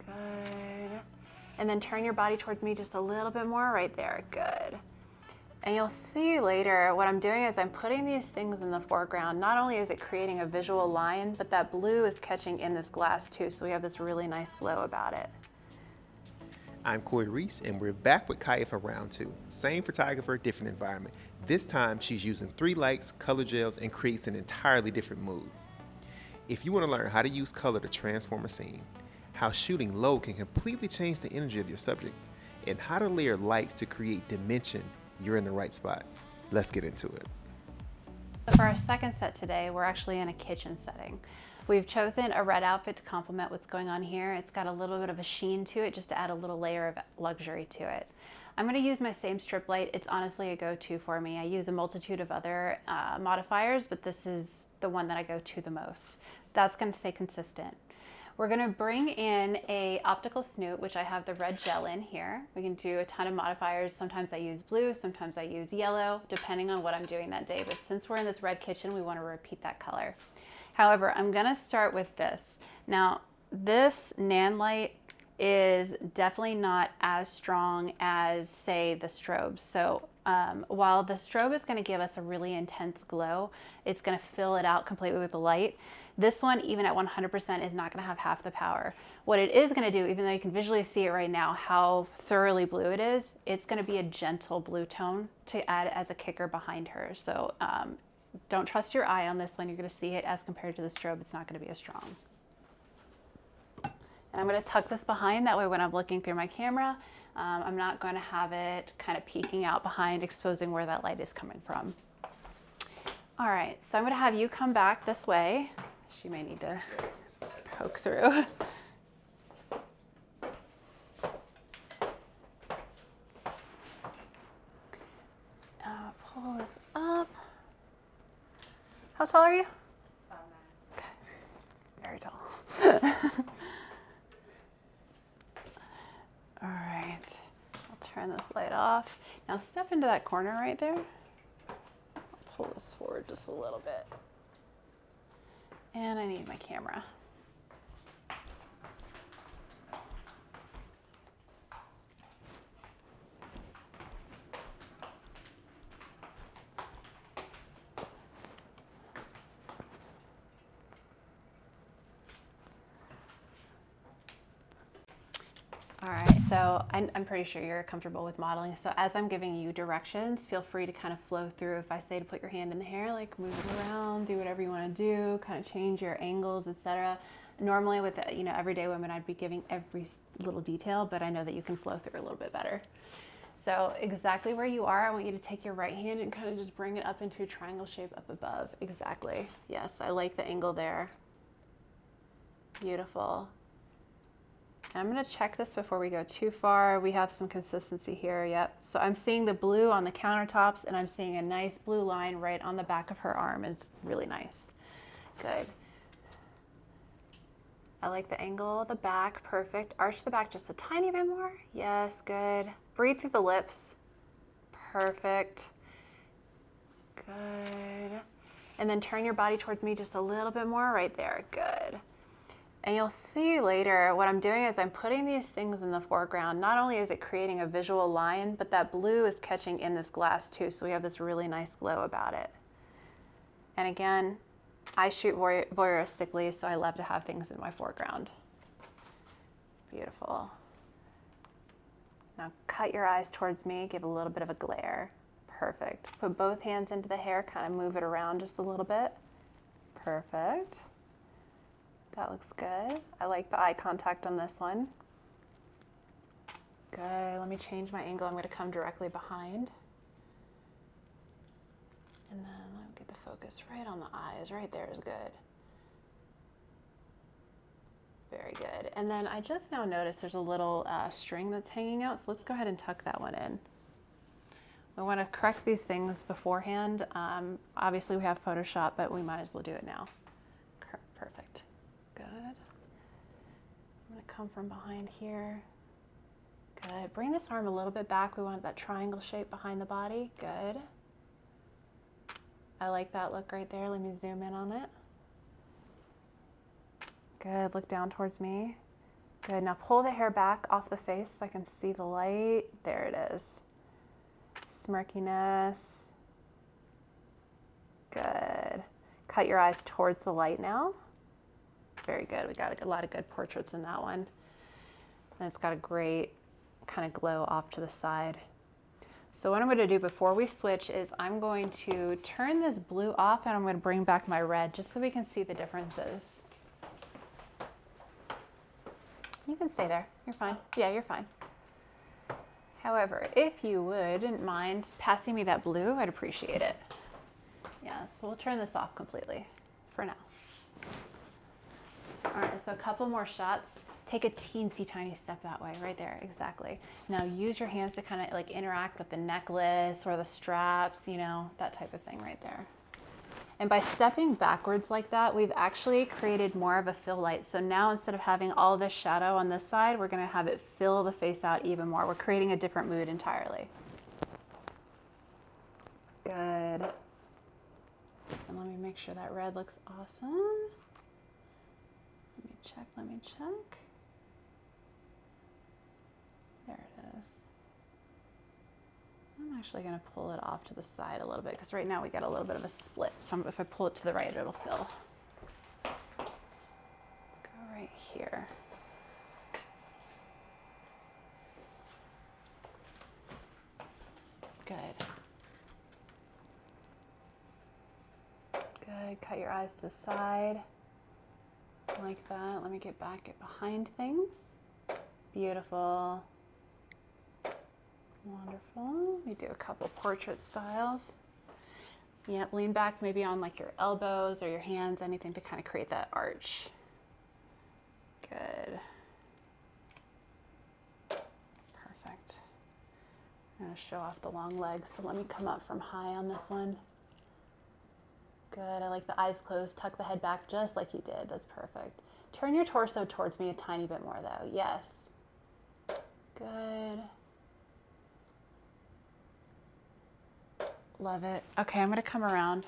Good. And then turn your body towards me just a little bit more, right there. Good. And you'll see later what I'm doing is I'm putting these things in the foreground. Not only is it creating a visual line, but that blue is catching in this glass too, so we have this really nice glow about it. I'm Corey Reese, and we're back with Kaia for round 2. Same photographer, different environment. This time, she's using 3 lights, color gels, and creates an entirely different mood. If you want to learn how to use color to transform a scene, how shooting low can completely change the energy of your subject, and how to layer lights to create dimension, you're in the right spot. Let's get into it. For our second set today, we're actually in a kitchen setting. We've chosen a red outfit to complement what's going on here. It's got a little bit of a sheen to it just to add a little layer of luxury to it. I'm going to use my same strip light. It's honestly a go-to for me. I use a multitude of other modifiers, but this is the one that I go to the most. That's going to stay consistent. We're going to bring in a optical snoot, which I have the red gel in here. We can do a ton of modifiers. Sometimes I use blue, sometimes I use yellow, depending on what I'm doing that day. But since we're in this red kitchen, we want to repeat that color. However, I'm going to start with this. Now, this nan light is definitely not as strong as, say, the strobe. So while the strobe is going to give us a really intense glow, it's going to fill it out completely with the light. This one, even at 100%, is not going to have half the power. What it is going to do, even though you can visually see it right now, how thoroughly blue it is, it's going to be a gentle blue tone to add as a kicker behind her. So don't trust your eye on this one. You're going to see it as compared to the strobe. It's not going to be as strong. And I'm going to tuck this behind. That way when I'm looking through my camera, I'm not going to have it kind of peeking out behind, exposing where that light is coming from. All right, so I'm going to have you come back this way. She may need to poke through. Pull this up. How tall are you? 5'9". Okay, very tall. All right, I'll turn this light off. Now step into that corner right there. I'll pull this forward just a little bit. And I need my camera. All right, so I'm pretty sure you're comfortable with modeling. So as I'm giving you directions, feel free to kind of flow through. If I say to put your hand in the hair, like move it around, do whatever you want to do, kind of change your angles, etc. Normally with, everyday women, I'd be giving every little detail, but I know that you can flow through a little bit better. So exactly where you are, I want you to take your right hand and kind of just bring it up into a triangle shape up above. Exactly. Yes, I like the angle there. Beautiful. I'm going to check this before we go too far. We have some consistency here, yep. So I'm seeing the blue on the countertops, and I'm seeing a nice blue line right on the back of her arm. It's really nice. Good. I like the angle of the back, perfect. Arch the back just a tiny bit more. Yes, good. Breathe through the lips. Perfect. Good. And then turn your body towards me just a little bit more, right there. Good. And you'll see later what I'm doing is I'm putting these things in the foreground. Not only is it creating a visual line, but that blue is catching in this glass too, so we have this really nice glow about it. And again, I shoot voyeuristically, so I love to have things in my foreground. Beautiful. Now cut your eyes towards me, give a little bit of a glare. Perfect. Put both hands into the hair, kind of move it around just a little bit. Perfect. That looks good. I like the eye contact on this one. Good, let me change my angle. I'm gonna come directly behind. And then I'll get the focus right on the eyes. Right there is good. Very good. And then I just now noticed there's a little string that's hanging out, so let's go ahead and tuck that one in. We wanna correct these things beforehand. Obviously we have Photoshop, but we might as well do it now. Perfect. Good. I'm going to come from behind here. Good. Bring this arm a little bit back. We want that triangle shape behind the body. Good. I like that look right there. Let me zoom in on it. Good. Look down towards me. Good, now pull the hair back off the face so I can see the light. There it is. Smirkiness. Good. Cut your eyes towards the light now. Very good. We got a lot of good portraits in that one. And it's got a great kind of glow off to the side. So what I'm going to do before we switch is I'm going to turn this blue off and I'm going to bring back my red just so we can see the differences. You can stay there. You're fine. Yeah, you're fine. However, if you wouldn't mind passing me that blue, I'd appreciate it. Yeah, so we'll turn this off completely for now. All right, so a couple more shots. Take a teensy tiny step that way, right there, exactly. Now use your hands to kind of like interact with the necklace or the straps, you know, that type of thing right there. And by stepping backwards like that, we've actually created more of a fill light. So now instead of having all this shadow on this side, we're gonna have it fill the face out even more. We're creating a different mood entirely. Good. And let me make sure that red looks awesome. Let me check. There it is. I'm actually going to pull it off to the side a little bit because right now we got a little bit of a split. So if I pull it to the right, it'll fill. Let's go right here. Good. Good. Cut your eyes to the side. Like that. Let me get behind things. Beautiful. Wonderful. We do a couple portrait styles. Yeah, lean back maybe on like your elbows or your hands, anything to kind of create that arch. Good. Perfect. I'm going to show off the long legs, so let me come up from high on this one. Good. I like the eyes closed. Tuck the head back just like you did. That's perfect. Turn your torso towards me a tiny bit more though. Yes. Good. Love it. Okay, I'm going to come around.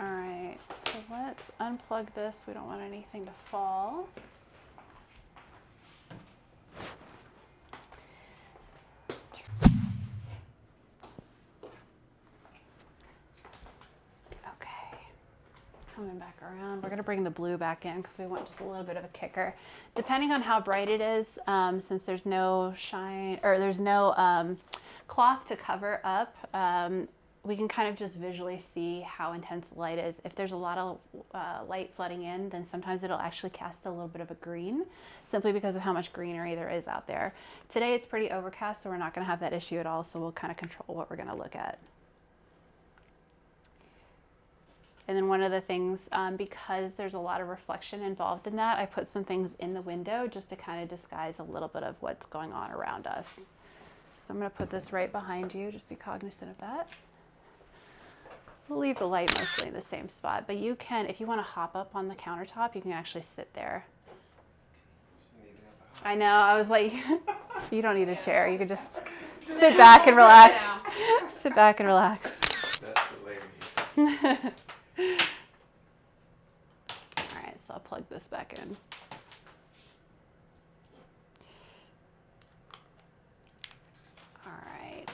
All right, so let's unplug this. We don't want anything to fall. Coming back around, we're going to bring the blue back in because we want just a little bit of a kicker. Depending on how bright it is, since there's no shine or there's no cloth to cover up, we can kind of just visually see how intense the light is. If there's a lot of light flooding in, then sometimes it'll actually cast a little bit of a green, simply because of how much greenery there is out there. Today it's pretty overcast, so we're not going to have that issue at all, so we'll kind of control what we're going to look at. And then one of the things, because there's a lot of reflection involved in that, I put some things in the window just to kind of disguise a little bit of what's going on around us. So I'm going to put this right behind you, just be cognizant of that. We'll leave the light mostly in the same spot, but you can, if you want to hop up on the countertop, you can actually sit there. I know, I was like, you don't need a chair, you can just sit back and relax. Sit back and relax. That's the lady. All right, so I'll plug this back in. All right,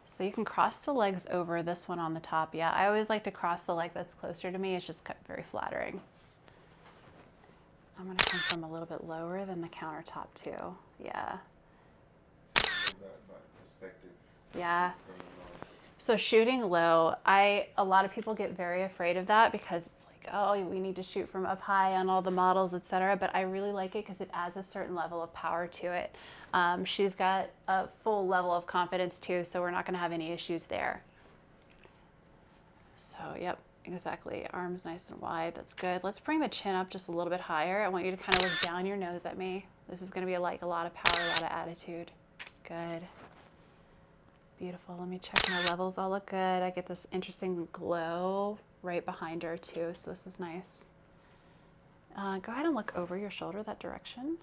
so you can cross the legs over this one on the top. Yeah, I always like to cross the leg that's closer to me. It's just very flattering. I'm going to come from a little bit lower than the countertop too. Yeah. Yeah. So shooting low, a lot of people get very afraid of that because it's like, oh, we need to shoot from up high on all the models, etc. But I really like it because it adds a certain level of power to it. She's got a full level of confidence too, so we're not going to have any issues there. So, yep, exactly. Arms nice and wide. That's good. Let's bring the chin up just a little bit higher. I want you to kind of look down your nose at me. This is going to be like a lot of power, a lot of attitude. Good. Beautiful. Let me check my levels. All look good. I get this interesting glow right behind her too, so this is nice. Go ahead and look over your shoulder that direction.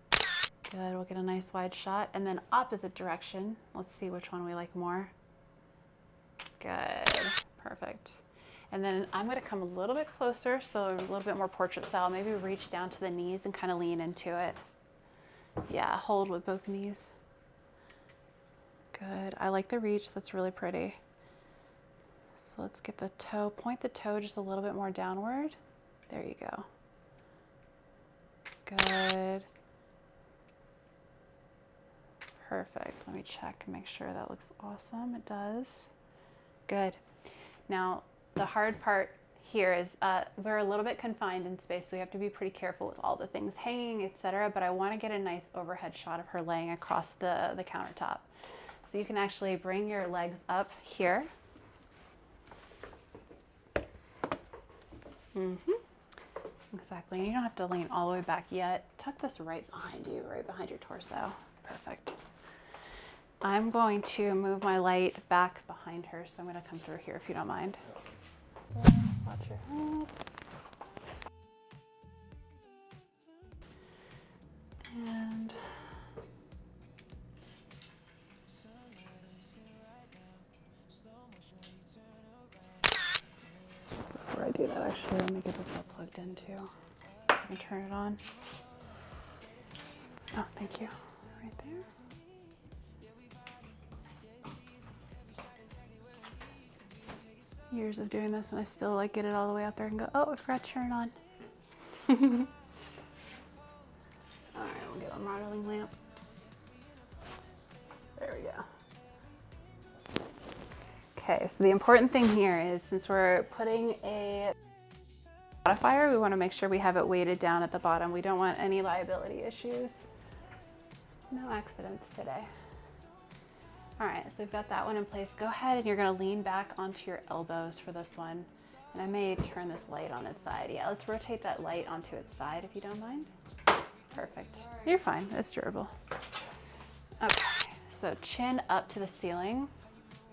Good. We'll get a nice wide shot. And then opposite direction. Let's see which one we like more. Good. Perfect. And then I'm gonna come a little bit closer, so a little bit more portrait style. Maybe reach down to the knees and kind of lean into it. Yeah, hold with both knees. Good, I like the reach, that's really pretty. So let's get the toe, point the toe just a little bit more downward. There you go. Good. Perfect, let me check and make sure that looks awesome. It does. Good. Now, the hard part here is we're a little bit confined in space, so we have to be pretty careful with all the things hanging, etc. But I want to get a nice overhead shot of her laying across the countertop. So you can actually bring your legs up here. Exactly, and you don't have to lean all the way back yet. Tuck this right behind you, right behind your torso. Perfect. I'm going to move my light back behind her, so I'm going to come through here if you don't mind. Spot your head. And before I do that, actually, let me get this all plugged in too, so I can turn it on. Oh, thank you. Right there. Years of doing this, and I still like get it all the way out there and go, oh, I forgot to turn it on. All right, we'll get a modeling lamp. There we go. Okay, so the important thing here is, since we're putting a modifier, we want to make sure we have it weighted down at the bottom. We don't want any liability issues. No accidents today. All right, so we've got that one in place. Go ahead and you're gonna lean back onto your elbows for this one. And I may turn this light on its side. Yeah, let's rotate that light onto its side if you don't mind. Perfect. You're fine, it's durable. Okay, so chin up to the ceiling.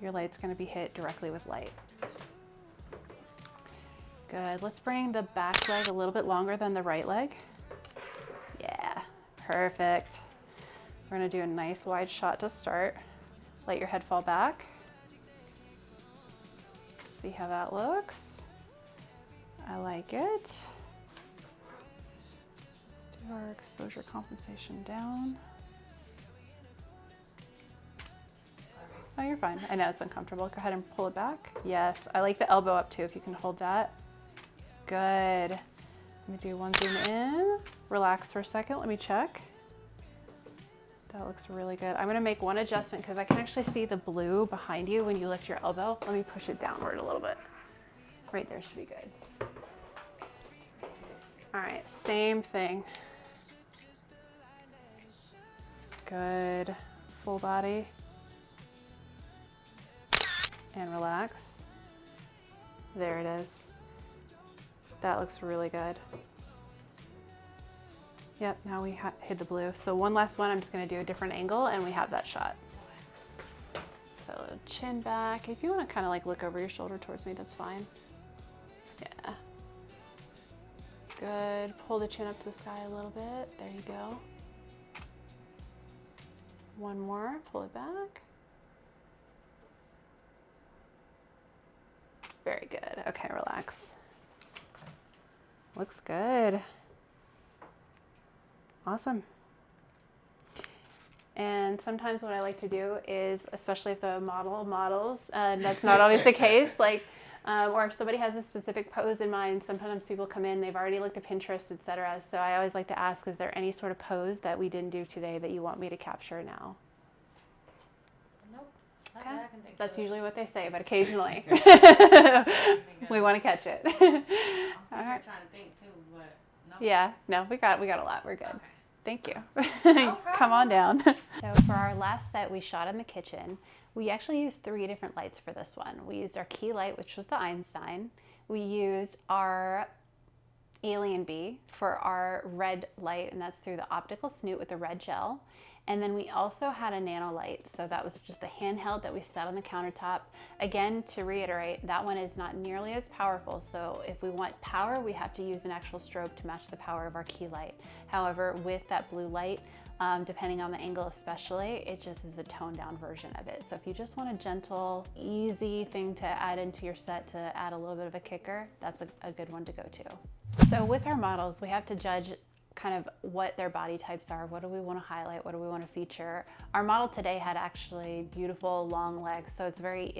Your light's gonna be hit directly with light. Good, let's bring the back leg a little bit longer than the right leg. Yeah, perfect. We're gonna do a nice wide shot to start. Let your head fall back. See how that looks. I like it. Let's do our exposure compensation down. Oh, you're fine. I know it's uncomfortable. Go ahead and pull it back. Yes, I like the elbow up too, if you can hold that. Good. Let me do one zoom in. Relax for a second, let me check. That looks really good. I'm gonna make one adjustment because I can actually see the blue behind you when you lift your elbow. Let me push it downward a little bit. Right there should be good. All right, same thing. Good. Full body. And relax. There it is. That looks really good. Yep, now we hit the blue. So one last one, I'm just gonna do a different angle and we have that shot. So chin back. If you wanna kinda like look over your shoulder towards me, that's fine. Yeah. Good, pull the chin up to the sky a little bit. There you go. One more, pull it back. Very good, okay, relax. Looks good. Awesome. And sometimes what I like to do is, especially if the model models, and that's not always the case, like, or if somebody has a specific pose in mind, sometimes people come in, they've already looked at Pinterest, etc. So I always like to ask, is there any sort of pose that we didn't do today that you want me to capture now? Nope. Okay. That's usually what they say, but occasionally we want to catch it. I'm sitting All right. trying to think too, but no. Yeah, no, we got a lot. We're good. Okay. Thank you. No Come on down. problem. So for our last set we shot in the kitchen, we actually used 3 different lights for this one. We used our key light, which was the Einstein. We used our Alien Bee for our red light, and that's through the optical snoot with the red gel. And then we also had a nano light. So that was just a handheld that we set on the countertop. Again, to reiterate, that one is not nearly as powerful. So if we want power, we have to use an actual strobe to match the power of our key light. However, with that blue light, depending on the angle especially, it just is a toned down version of it. So if you just want a gentle, easy thing to add into your set to add a little bit of a kicker, that's a good one to go to. So with our models, we have to judge kind of what their body types are. What do we want to highlight? What do we want to feature? Our model today had actually beautiful long legs, so it's very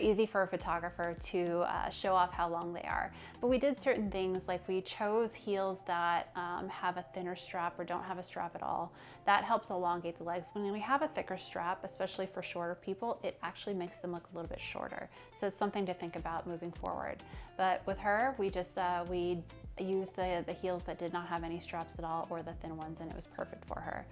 easy for a photographer to show off how long they are. But we did certain things, like we chose heels that have a thinner strap or don't have a strap at all. That helps elongate the legs. When we have a thicker strap, especially for shorter people, it actually makes them look a little bit shorter. So it's something to think about moving forward. But with her, we just we used the heels that did not have any straps at all, or the thin ones, and it was perfect for her.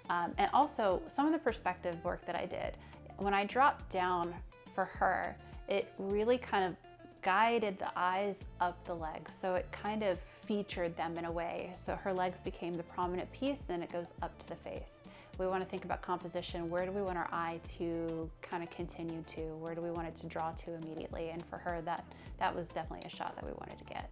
And also some of the perspective work that I did, when I dropped down for her, it really kind of guided the eyes up the legs. So it kind of featured them in a way. So her legs became the prominent piece, then it goes up to the face. We want to think about composition. Where do we want our eye to kind of continue to? Where do we want it to draw to immediately? And for her, that was definitely a shot that we wanted to get.